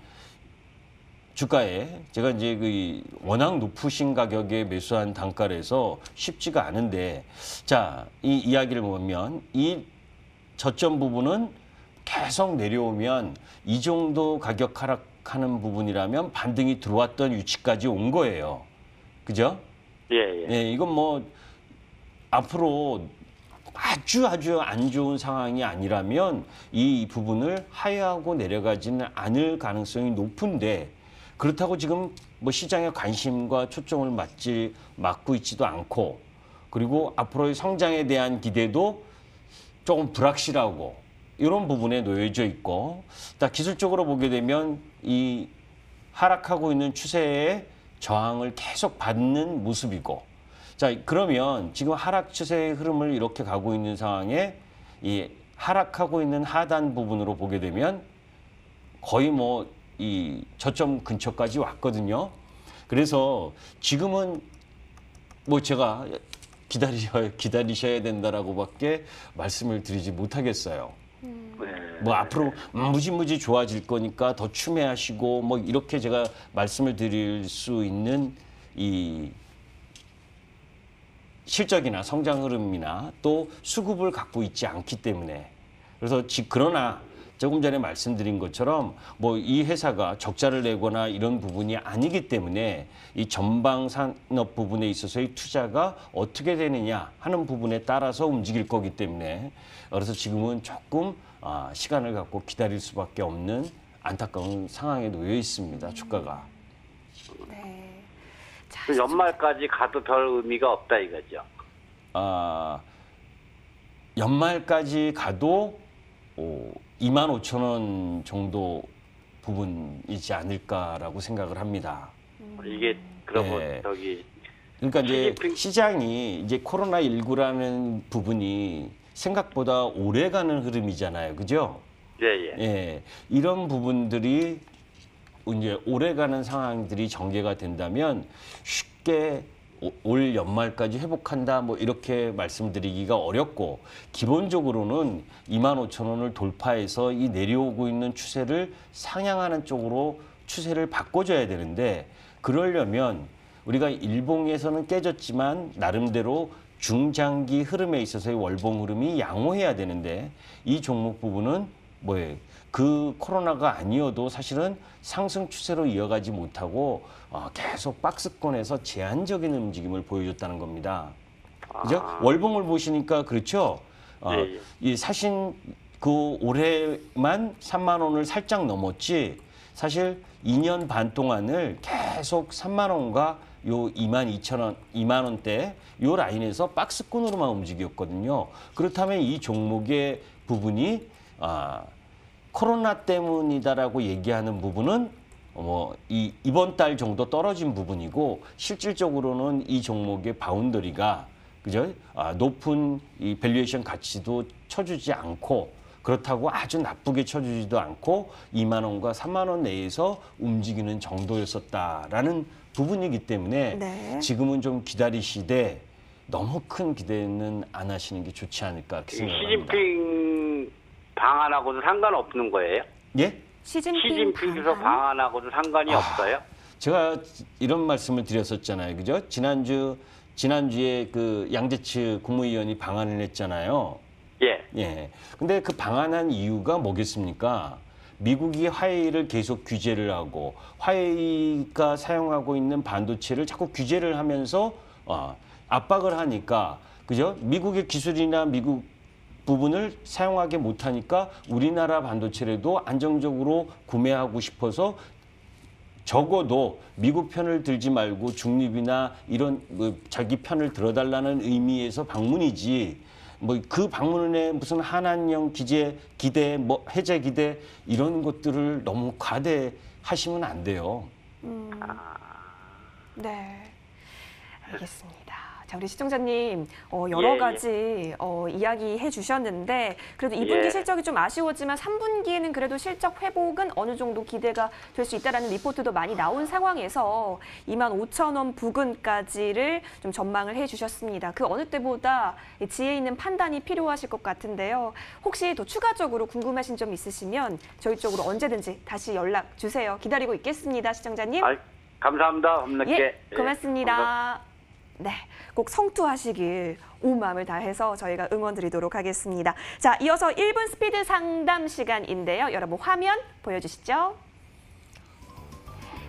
주가에 제가 이제 워낙 높으신 가격에 매수한 단가라서 쉽지가 않은데 자, 이 이야기를 보면 이 저점 부분은 계속 내려오면 이 정도 가격 하락하는 부분이라면 반등이 들어왔던 위치까지 온 거예요. 그죠? 예, 예. 예, 이건 앞으로 아주 안 좋은 상황이 아니라면 이 부분을 하회하고 내려가지는 않을 가능성이 높은데 그렇다고 지금 시장의 관심과 초점을 맞고 있지도 않고 그리고 앞으로의 성장에 대한 기대도 조금 불확실하고 이런 부분에 놓여져 있고 기술적으로 보게 되면 이 하락하고 있는 추세에 저항을 계속 받는 모습이고 자, 그러면 지금 하락 추세의 흐름을 이렇게 가고 있는 상황에 이 하락하고 있는 하단 부분으로 보게 되면 거의 이 저점 근처까지 왔거든요. 그래서 지금은 제가 기다리셔야 된다라고밖에 말씀을 드리지 못하겠어요. 앞으로 무지무지 좋아질 거니까 더 추매하시고 이렇게 제가 말씀을 드릴 수 있는 이 실적이나 성장 흐름이나 또 수급을 갖고 있지 않기 때문에 그래서 그러나 조금 전에 말씀드린 것처럼 뭐 이 회사가 적자를 내거나 이런 부분이 아니기 때문에 이 전방 산업 부분에 있어서의 투자가 어떻게 되느냐 하는 부분에 따라서 움직일 거기 때문에 그래서 지금은 조금 시간을 갖고 기다릴 수밖에 없는 안타까운 상황에 놓여 있습니다. 주가가. 네. 자, 그 연말까지 가도 별 의미가 없다 이거죠. 연말까지 가도 25,000원 정도 부분이지 않을까라고 생각을 합니다. 이게 그러면 네. 저기 그러니까 이제 시진핑- 시장이 이제 코로나19라는 부분이 생각보다 오래가는 흐름이잖아요. 그죠? 예예. 예. 이런 부분들이 이제 오래가는 상황들이 전개가 된다면 쉽게 올 연말까지 회복한다 뭐 이렇게 말씀드리기가 어렵고 기본적으로는 25,000원을 돌파해서 이 내려오고 있는 추세를 상향하는 쪽으로 추세를 바꿔줘야 되는데 그러려면 우리가 일봉에서는 깨졌지만 나름대로 중장기 흐름에 있어서의 월봉 흐름이 양호해야 되는데 이 종목 부분은 뭐예요? 그 코로나가 아니어도 사실은 상승 추세로 이어가지 못하고 계속 박스권에서 제한적인 움직임을 보여줬다는 겁니다. 그죠? 월봉을 보시니까 그렇죠. 예. 이 사신 그 올해만 3만 원을 살짝 넘었지 사실 2년 반 동안을 계속 3만 원과 요 22,000원, 2만 원대 요 라인에서 박스권으로만 움직였거든요. 그렇다면 이 종목의 부분이 코로나 때문이다라고 얘기하는 부분은 이번 달 정도 떨어진 부분이고 실질적으로는 이 종목의 바운더리가 그죠? 높은 이 밸류에이션 가치도 쳐주지 않고 그렇다고 아주 나쁘게 쳐주지도 않고 2만 원과 3만 원 내에서 움직이는 정도였었다라는 부분이기 때문에 네. 지금은 좀 기다리시되 너무 큰 기대는 안 하시는 게 좋지 않을까 이렇게 생각합니다. 시진핑 방안하고도 상관없는 거예요? 예? 시진핑 시진핑에서 방한? 방안하고도 상관이 없어요? 제가 이런 말씀을 드렸었잖아요. 그죠? 지난주에 그 양재츠 국무위원이 방한을 했잖아요. 예. 예. 근데 그 방한한 이유가 뭐겠습니까? 미국이 화웨이를 계속 규제를 하고 화웨이가 사용하고 있는 반도체를 자꾸 규제를 하면서 압박을 하니까 그죠? 미국의 기술이나 미국 부분을 사용하게 못하니까 우리나라 반도체라도 안정적으로 구매하고 싶어서 적어도 미국 편을 들지 말고 중립이나 이런 자기 편을 들어달라는 의미에서 방문이지 뭐 그 방문에 무슨 한한령 기대 뭐 해제 기대 이런 것들을 너무 과대하시면 안 돼요. 네, 알겠습니다. 자, 우리 시청자님 여러 예, 가지 이야기해 주셨는데 그래도 2분기 예. 실적이 좀 아쉬웠지만 3분기에는 그래도 실적 회복은 어느 정도 기대가 될 수 있다라는 리포트도 많이 나온 상황에서 25,000원 부근까지를 좀 전망을 해 주셨습니다. 그 어느 때보다 지혜 있는 판단이 필요하실 것 같은데요. 혹시 더 추가적으로 궁금하신 점 있으시면 저희 쪽으로 언제든지 다시 연락 주세요. 기다리고 있겠습니다, 시청자님. 감사합니다. 밤늦게. 예, 고맙습니다. 네, 꼭 성투하시길 온 마음을 다해서 저희가 응원 드리도록 하겠습니다. 자, 이어서 1분 스피드 상담 시간인데요. 여러분 화면 보여주시죠.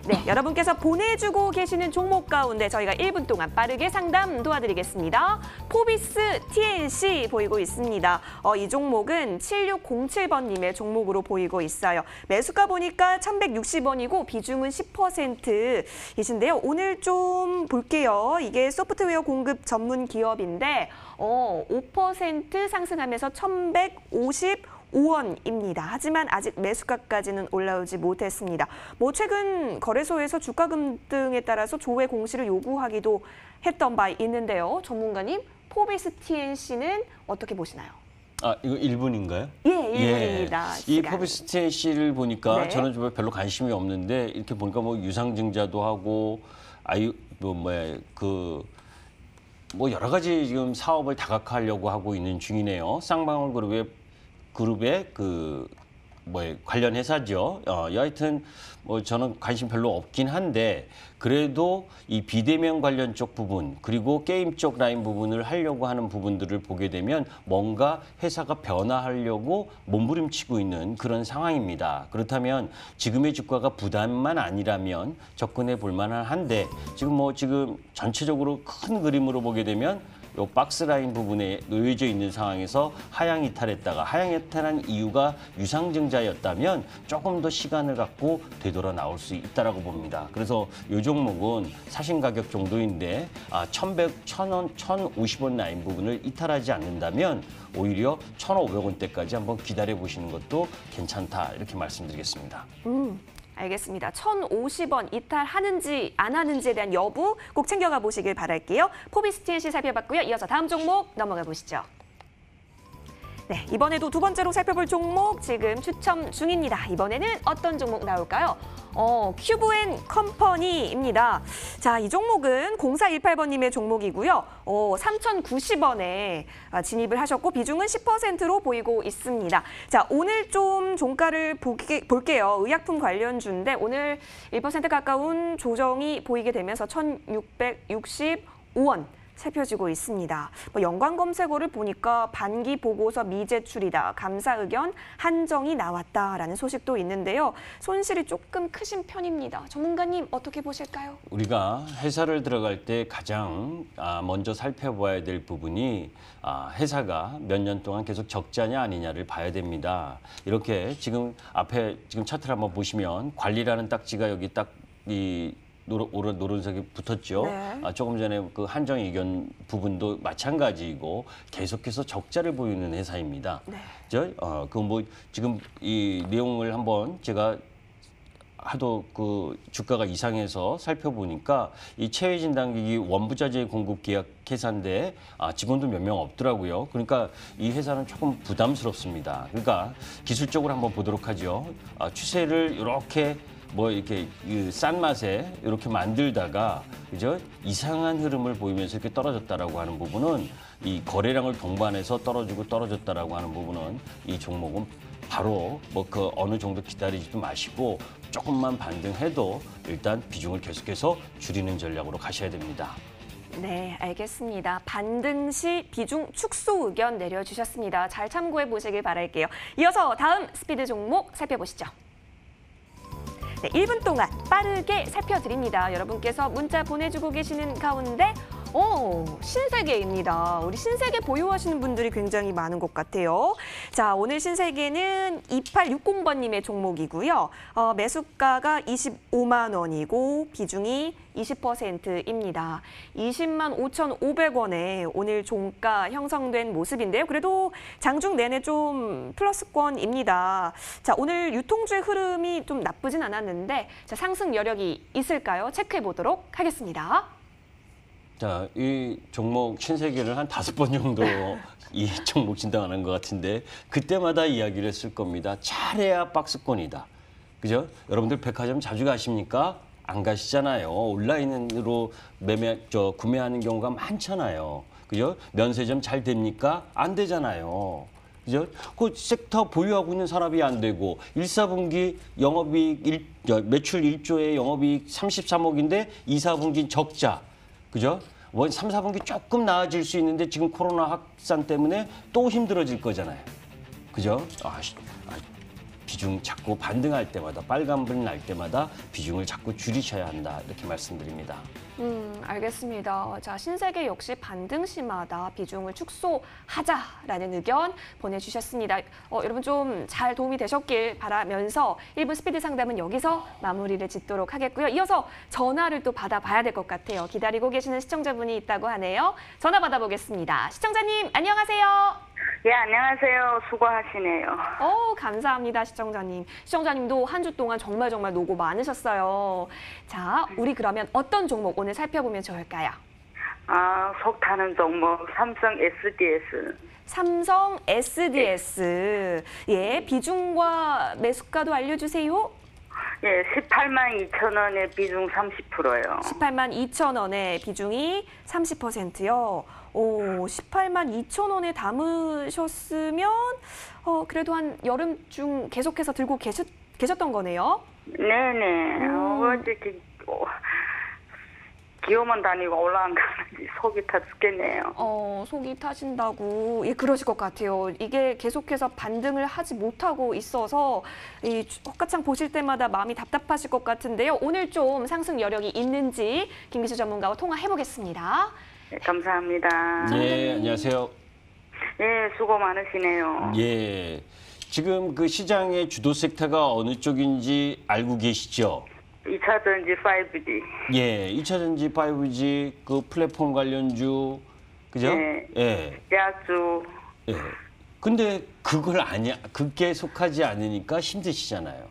네, 여러분께서 보내주고 계시는 종목 가운데 저희가 1분 동안 빠르게 상담 도와드리겠습니다. 포비스 TNC 보이고 있습니다. 이 종목은 7607번님의 종목으로 보이고 있어요. 매수가 보니까 1,160원이고 비중은 10%이신데요. 오늘 좀 볼게요. 이게 소프트웨어 공급 전문 기업인데 5% 상승하면서 1,155원입니다. 하지만 아직 매수가까지는 올라오지 못했습니다. 뭐 최근 거래소에서 주가 급등에 따라서 조회 공시를 요구하기도 했던 바 있는데요. 전문가님, 포비스 TNC는 어떻게 보시나요? 이거 1분인가요? 예, 1분입니다. 이 포비스 TNC를 보니까 네. 저는 좀 별로 관심이 없는데 이렇게 보니까 뭐 유상증자도 하고 여러 가지 지금 사업을 다각화하려고 하고 있는 중이네요. 쌍방울 그룹의 관련 회사죠. 여하튼 뭐 저는 관심 별로 없긴 한데 그래도 이 비대면 관련 쪽 부분 그리고 게임 쪽 라인 부분을 하려고 하는 부분들을 보게 되면 뭔가 회사가 변화하려고 몸부림치고 있는 그런 상황입니다. 그렇다면 지금의 주가가 부담만 아니라면 접근해 볼 만한데 지금 전체적으로 큰 그림으로 보게 되면 요 박스 라인 부분에 놓여져 있는 상황에서 하향 이탈했다가 하향 이탈한 이유가 유상증자였다면 조금 더 시간을 갖고 되돌아 나올 수 있다라고 봅니다. 그래서 이 종목은 사신 가격 정도인데 1,100, 1,000원, 1,050원 라인 부분을 이탈하지 않는다면 오히려 1,500원대까지 한번 기다려 보시는 것도 괜찮다 이렇게 말씀드리겠습니다. 알겠습니다. 1,050원 이탈하는지 안 하는지에 대한 여부 꼭 챙겨가 보시길 바랄게요. 포비스 TNC 살펴봤고요. 이어서 다음 종목 넘어가 보시죠. 네, 이번에도 두 번째로 살펴볼 종목 지금 추첨 중입니다. 이번에는 어떤 종목 나올까요? 큐브앤 컴퍼니입니다. 자, 이 종목은 0418번님의 종목이고요. 3,090원에 진입을 하셨고 비중은 10%로 보이고 있습니다. 자, 오늘 좀 종가를 볼게요. 의약품 관련주인데 오늘 1% 가까운 조정이 보이게 되면서 1,665원. 살펴지고 있습니다. 연관 검색어를 보니까 반기 보고서 미제출이다, 감사 의견 한정이 나왔다라는 소식도 있는데요. 손실이 조금 크신 편입니다. 전문가님 어떻게 보실까요? 우리가 회사를 들어갈 때 가장 먼저 살펴봐야 될 부분이 회사가 몇 년 동안 계속 적자냐 아니냐를 봐야 됩니다. 이렇게 지금 앞에 차트를 한번 보시면 관리라는 딱지가 여기 딱 노란색이 붙었죠. 네. 조금 전에 그 한정 의견 부분도 마찬가지이고 계속해서 적자를 보이는 회사입니다. 네. 지금 이 내용을 한번 제가 하도 그 주가가 이상해서 살펴보니까 이 체외진 단기기 원부자재 공급 계약 회사인데 직원도 몇 명 없더라고요. 그러니까 이 회사는 조금 부담스럽습니다. 그러니까 기술적으로 한번 보도록 하죠. 추세를 이렇게 이렇게 싼 맛에 이렇게 만들다가 그죠? 이상한 흐름을 보이면서 이렇게 떨어졌다라고 하는 부분은 이 거래량을 동반해서 떨어졌다라고 하는 부분은 이 종목은 바로 어느 정도 기다리지도 마시고 조금만 반등해도 일단 비중을 계속해서 줄이는 전략으로 가셔야 됩니다. 네, 알겠습니다. 반등 시 비중 축소 의견 내려주셨습니다. 잘 참고해 보시길 바랄게요. 이어서 다음 스피드 종목 살펴보시죠. 네, 1분 동안 빠르게 살펴드립니다. 여러분께서 문자 보내주고 계시는 가운데 신세계입니다. 우리 신세계 보유하시는 분들이 굉장히 많은 것 같아요. 자, 오늘 신세계는 2860번님의 종목이고요. 매수가가 25만 원이고 비중이 20%입니다. 20만 5,500원에 오늘 종가 형성된 모습인데요. 그래도 장중 내내 좀 플러스권입니다. 자, 오늘 유통주의 흐름이 좀 나쁘진 않았는데 자, 상승 여력이 있을까요? 체크해 보도록 하겠습니다. 자, 이 종목 신세계를 한 5번 정도 이 종목 진단하는 것 같은데 그때마다 이야기를 했을 겁니다. 잘해야 박스권이다. 그죠? 여러분들 백화점 자주 가십니까? 안 가시잖아요. 온라인으로 구매하는 경우가 많잖아요. 그죠? 면세점 잘 됩니까? 안 되잖아요. 그죠? 그 섹터 보유하고 있는 산업이 안 되고 1, 4분기 매출 1조에 영업이익 33억인데 2, 4분기 적자. 그죠? 3, 4분기 조금 나아질 수 있는데 지금 코로나 확산 때문에 또 힘들어질 거잖아요. 그죠? 비중 자꾸 반등할 때마다 빨간불 날 때마다 비중을 자꾸 줄이셔야 한다. 이렇게 말씀드립니다. 알겠습니다. 자, 신세계 역시 반등 시마다 비중을 축소하자라는 의견 보내주셨습니다. 여러분 좀 잘 도움이 되셨길 바라면서 1분 스피드 상담은 여기서 마무리를 짓도록 하겠고요. 이어서 전화를 또 받아봐야 될 것 같아요. 기다리고 계시는 시청자분이 있다고 하네요. 전화 받아보겠습니다. 시청자님 안녕하세요. 예, 안녕하세요. 수고하시네요. 감사합니다, 시청자님. 시청자님도 한 주 동안 정말 노고 많으셨어요. 자, 우리 그러면 어떤 종목 오늘 살펴보면 좋을까요? 속 타는 종목 삼성 SDS. 삼성 SDS. 예, 비중과 매수가도 알려주세요. 예, 18만 2천 원의 비중 30%예요. 18만 2천 원의 비중이 30%요. 오, 18만 2천 원에 담으셨으면 그래도 한 여름중 계속해서 들고 계셨던 거네요. 네네. 어제 기어만 다니고 올라간 가는지 속이 타 죽겠네요. 속이 타신다고, 예, 그러실 것 같아요. 이게 계속해서 반등을 하지 못하고 있어서 이 호가창 보실 때마다 마음이 답답하실 것 같은데요. 오늘 좀 상승 여력이 있는지 김기수 전문가와 통화해 보겠습니다. 네, 감사합니다. 예, 안녕하세요. 예, 수고 많으시네요. 예. 지금 그 시장의 주도 섹터가 어느 쪽인지 알고 계시죠? 2차 전지 5G. 예, 2차 전지 5G 그 플랫폼 관련주 그죠? 네. 예. 야주. 예. 근데 그게 속하지 않으니까 힘드시잖아요.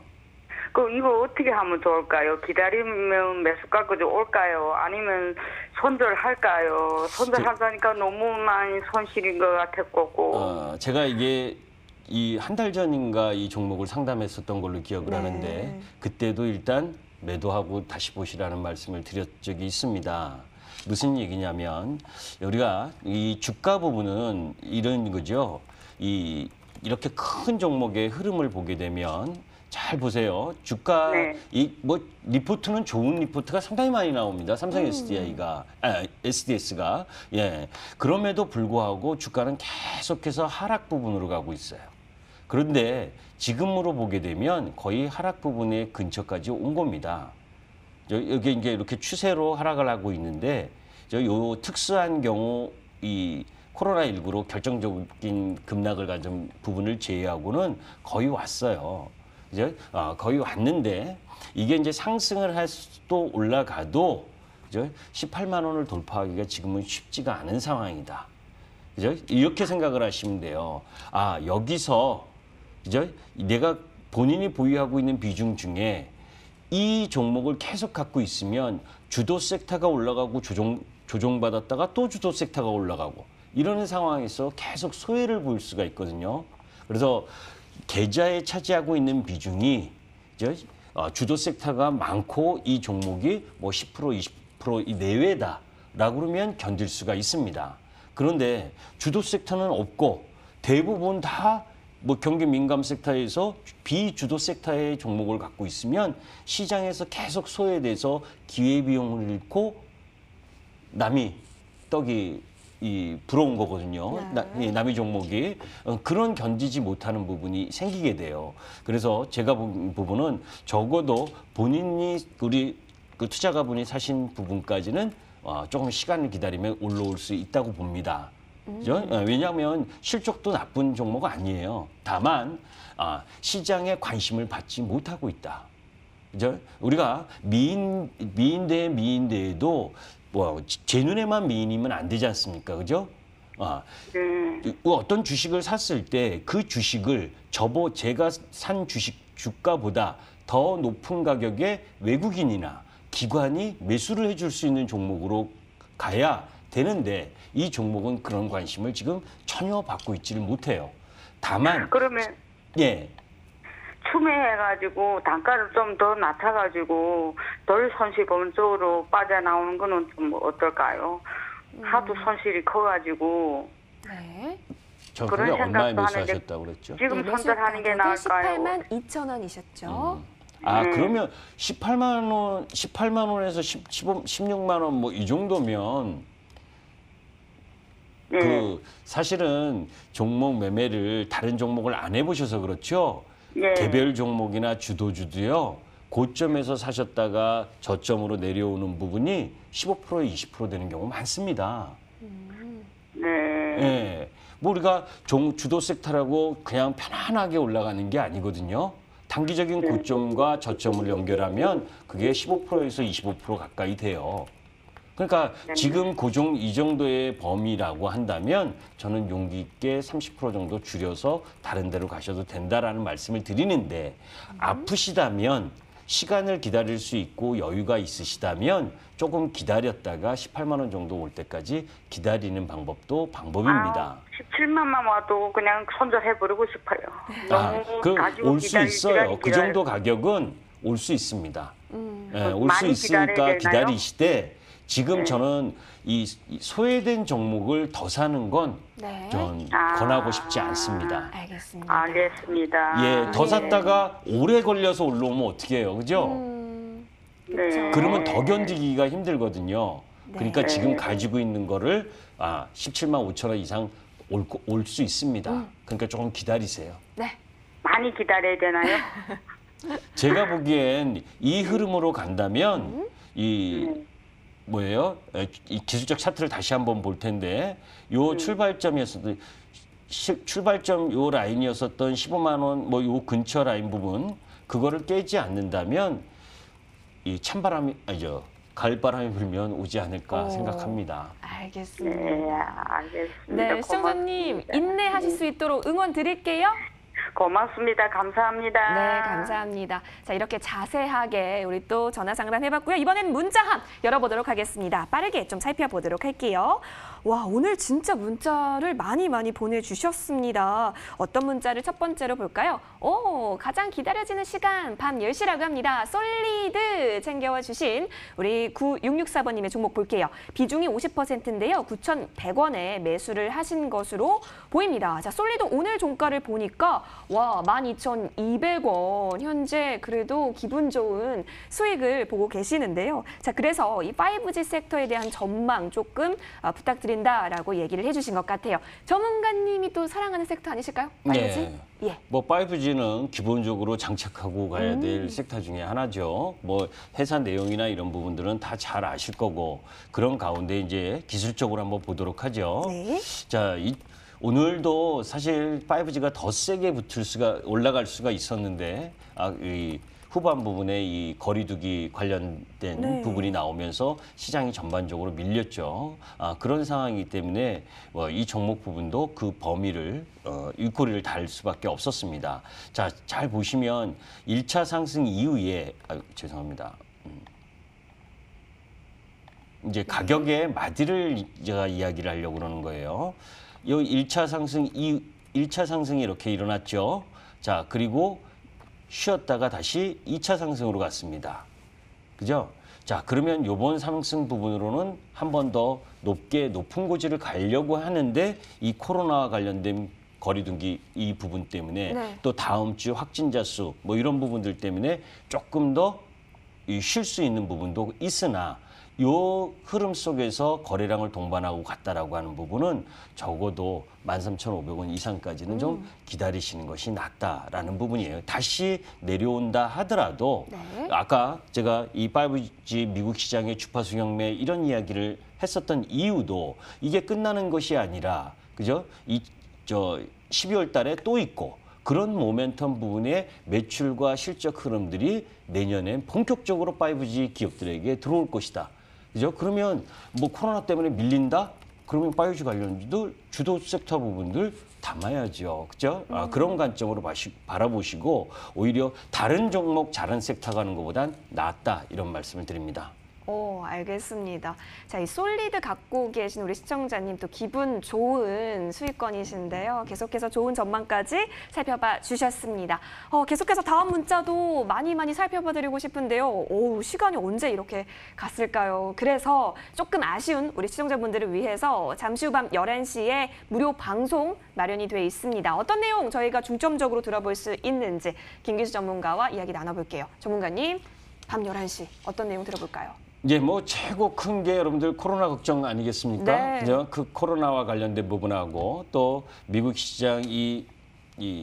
이거 어떻게 하면 좋을까요? 기다리면 매수가까지 올까요? 아니면 손절할까요? 손절하자니까 너무 많이 손실인 것 같았고. 제가 이게 이 한 달 전인가 이 종목을 상담했었던 걸로 기억을 네. 하는데 그때도 일단 매도하고 다시 보시라는 말씀을 드렸 적이 있습니다. 무슨 얘기냐면 우리가 이 주가 부분은 이런 거죠. 이렇게 큰 종목의 흐름을 보게 되면 잘 보세요. 주가 네. 리포트는 좋은 리포트가 상당히 많이 나옵니다. 삼성 SDS가 예. 그럼에도 불구하고 주가는 계속해서 하락 부분으로 가고 있어요. 그런데 지금으로 보게 되면 거의 하락 부분의 근처까지 온 겁니다. 여기 이제 이렇게 추세로 하락을 하고 있는데 요 특수한 경우 이 코로나19로 결정적인 급락을 가진 부분을 제외하고는 거의 왔어요. 이제 거의 왔는데 이게 이제 상승을 할 수도 올라가도 그죠? 18만 원을 돌파하기가 지금은 쉽지가 않은 상황이다. 그죠? 이렇게 생각을 하시면 돼요. 여기서 그죠? 내가 본인이 보유하고 있는 비중 중에 이 종목을 계속 갖고 있으면 주도 섹터가 올라가고 조정받았다가 또 주도 섹터가 올라가고 이러는 상황에서 계속 소외를 볼 수가 있거든요. 그래서 계좌에 차지하고 있는 비중이 주도 섹터가 많고 이 종목이 뭐 10%, 20% 내외다라고 그러면 견딜 수가 있습니다. 그런데 주도 섹터는 없고 대부분 다 뭐 경기 민감 섹터에서 비주도 섹터의 종목을 갖고 있으면 시장에서 계속 소외돼서 기회비용을 잃고 남이 떡이 부러운 거거든요. 네. 남의 종목이 그런 견디지 못하는 부분이 생기게 돼요. 그래서 제가 본 부분은 적어도 본인이 우리 그 투자가분이 사신 부분까지는 조금 시간을 기다리면 올라올 수 있다고 봅니다. 그죠? 왜냐하면 실적도 나쁜 종목 아니에요. 다만 시장에 관심을 받지 못하고 있다. 그죠? 우리가 미인대에도 뭐 제 눈에만 미인이면 안 되지 않습니까? 그죠? 어떤 주식을 샀을 때 그 주식을 제가 산 주가보다 더 높은 가격에 외국인이나 기관이 매수를 해줄 수 있는 종목으로 가야 되는데 이 종목은 그런 관심을 지금 전혀 받고 있지를 못해요. 다만 그러면 예. 추매해가지고 단가를 좀 더 낮춰가지고 덜 손실 보는 쪽으로 빠져나오는 거는 좀 어떨까요? 하도 손실이 커가지고 네. 정확하게 그런 얼마에 생각도 매수하셨다고 그랬죠? 지금 네, 손절하는 게 매수 가격이 나을까요? 18만 2천 원이셨죠? 그러면 18만 원에서 16만 원 뭐 이 정도면 그 사실은 종목 매매를 다른 종목을 안 해보셔서 그렇죠. 예. 개별 종목이나 주도주도요. 고점에서 사셨다가 저점으로 내려오는 부분이 15% 20% 되는 경우 많습니다. 네. 예. 뭐 우리가 주도 섹터라고 그냥 편안하게 올라가는 게 아니거든요. 단기적인 고점과 저점을 연결하면 그게 15%에서 25% 가까이 돼요. 그러니까 지금 이 정도의 범위라고 한다면 저는 용기 있게 30% 정도 줄여서 다른 데로 가셔도 된다라는 말씀을 드리는데 아프시다면 시간을 기다릴 수 있고 여유가 있으시다면 조금 기다렸다가 18만 원 정도 올 때까지 기다리는 방법도 방법입니다. 17만만 와도 그냥 손절해버리고 싶어요. 너무 가지고 올 수 기다릴 있어요. 시간이 그 길어요. 정도 가격은 올 수 있습니다. 예, 올 수 많이 있으니까 기다려야 되나요? 기다리시되 지금 네. 저는 이 소외된 종목을 더 사는 건 네. 전 아. 권하고 싶지 않습니다. 알겠습니다. 알겠습니다. 예, 더 네. 샀다가 오래 걸려서 올라오면 어떻게 해요, 그죠? 네. 그러면 더 견디기가 힘들거든요. 그러니까 네. 지금 가지고 있는 거를 17만 5천 원 이상 올 수 있습니다. 그러니까 조금 기다리세요. 네. 많이 기다려야 되나요? 제가 보기엔 이 흐름으로 간다면 이 뭐예요? 이 기술적 차트를 다시 한번 볼 텐데 요 출발점이었었던 출발점 요 라인이었었던 15만 원 뭐 요 근처 라인 부분 그거를 깨지 않는다면 이 찬바람이 아니죠. 가을바람이 불면 오지 않을까 생각합니다. 알겠습니다. 네, 알겠습니다. 네, 시청자님 고맙습니다. 인내하실 수 있도록 응원 드릴게요. 고맙습니다. 감사합니다. 네, 감사합니다. 자, 이렇게 자세하게 우리 또 전화 상담해봤고요. 이번에는 문자함 열어보도록 하겠습니다. 빠르게 좀 살펴보도록 할게요. 와, 오늘 진짜 문자를 많이 보내주셨습니다. 어떤 문자를 첫 번째로 볼까요? 가장 기다려지는 시간 밤 10시라고 합니다. 솔리드 챙겨와 주신 우리 9664번님의 종목 볼게요. 비중이 50%인데요. 9,100원에 매수를 하신 것으로 보입니다. 자, 솔리드 오늘 종가를 보니까 와, 12,200원. 현재 그래도 기분 좋은 수익을 보고 계시는데요. 자, 그래서 이 5G 섹터에 대한 전망 조금 부탁드린다라고 얘기를 해주신 것 같아요. 전문가님이 또 사랑하는 섹터 아니실까요? 5G? 네. 예. 뭐 5G는 기본적으로 장착하고 가야 될 섹터 중에 하나죠. 뭐 회사 내용이나 이런 부분들은 다 잘 아실 거고 그런 가운데 이제 기술적으로 한번 보도록 하죠. 네. 자, 오늘도 사실 5G가 더 세게 올라갈 수가 있었는데 이 후반 부분에 이 거리두기 관련된 네. 부분이 나오면서 시장이 전반적으로 밀렸죠. 그런 상황이기 때문에 이 종목 부분도 그 범위를 일꼬리를 달 수밖에 없었습니다. 자, 잘 보시면 1차 상승 이후에 죄송합니다. 이제 가격의 마디를 제가 이야기를 하려고 그러는 거예요. 이 1차 상승이 이렇게 일어났죠. 자, 그리고 쉬었다가 다시 2차 상승으로 갔습니다. 그죠? 자, 그러면 이번 상승 부분으로는 한 번 더 높은 고지를 가려고 하는데 이 코로나와 관련된 거리두기 이 부분 때문에 네. 또 다음 주 확진자 수 뭐 이런 부분들 때문에 조금 더 쉴 수 있는 부분도 있으나 요 흐름 속에서 거래량을 동반하고 갔다라고 하는 부분은 적어도 13,500원 이상까지는 좀 기다리시는 것이 낫다라는 부분이에요. 다시 내려온다 하더라도 네. 아까 제가 이 5G 미국 시장의 주파수 경매 이런 이야기를 했었던 이유도 이게 끝나는 것이 아니라 그죠? 12월 달에 또 있고 그런 모멘텀 부분의 매출과 실적 흐름들이 내년엔 본격적으로 5G 기업들에게 들어올 것이다. 그죠? 그러면 뭐 코로나 때문에 밀린다? 그러면 5G 관련주들 주도 섹터 부분들 담아야죠. 그죠? 그런 관점으로 바라보시고 오히려 다른 종목, 다른 섹터 가는 것보단 낫다 이런 말씀을 드립니다. 알겠습니다. 자, 이 솔리드 갖고 계신 우리 시청자님 또 기분 좋은 수익권이신데요. 계속해서 좋은 전망까지 살펴봐 주셨습니다. 계속해서 다음 문자도 많이 살펴봐 드리고 싶은데요. 시간이 언제 이렇게 갔을까요? 그래서 조금 아쉬운 우리 시청자분들을 위해서 잠시 후 밤 11시에 무료 방송 마련이 돼 있습니다. 어떤 내용 저희가 중점적으로 들어볼 수 있는지 김기수 전문가와 이야기 나눠볼게요. 전문가님, 밤 11시 어떤 내용 들어볼까요? 이제 뭐 최고 큰 게 여러분들 코로나 걱정 아니겠습니까? 네. 그죠? 그 코로나와 관련된 부분하고 또 미국 시장 이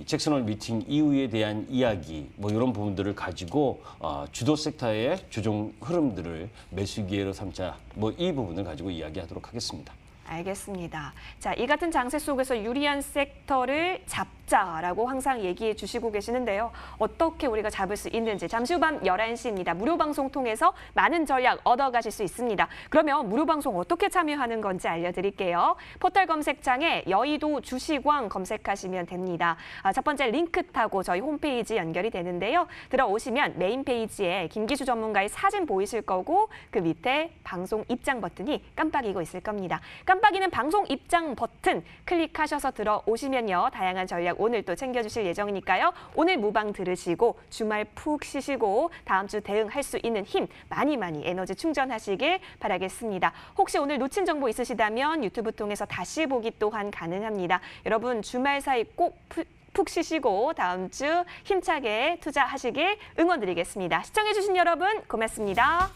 잭슨홀 미팅 이후에 대한 이야기 뭐 이런 부분들을 가지고 주도 섹터의 조정 흐름들을 매수 기회로 삼자 뭐 이 부분을 가지고 이야기하도록 하겠습니다. 알겠습니다. 자, 이 같은 장세 속에서 유리한 섹터를 잡자라고 항상 얘기해 주시고 계시는데요. 어떻게 우리가 잡을 수 있는지 잠시 후 밤 11시입니다. 무료 방송 통해서 많은 전략 얻어가실 수 있습니다. 그러면 무료 방송 어떻게 참여하는 건지 알려드릴게요. 포털 검색창에 여의도 주시광 검색하시면 됩니다. 첫 번째 링크 타고 저희 홈페이지 연결이 되는데요. 들어오시면 메인 페이지에 김기수 전문가의 사진 보이실 거고 그 밑에 방송 입장 버튼이 깜빡이고 있을 겁니다. 깜빡이는 방송 입장 버튼 클릭하셔서 들어오시면요. 다양한 전략 오늘 또 챙겨주실 예정이니까요. 오늘 무방 들으시고 주말 푹 쉬시고 다음 주 대응할 수 있는 힘 많이 에너지 충전하시길 바라겠습니다. 혹시 오늘 놓친 정보 있으시다면 유튜브 통해서 다시 보기 또한 가능합니다. 여러분 주말 사이 꼭 푹 쉬시고 다음 주 힘차게 투자하시길 응원드리겠습니다. 시청해주신 여러분 고맙습니다.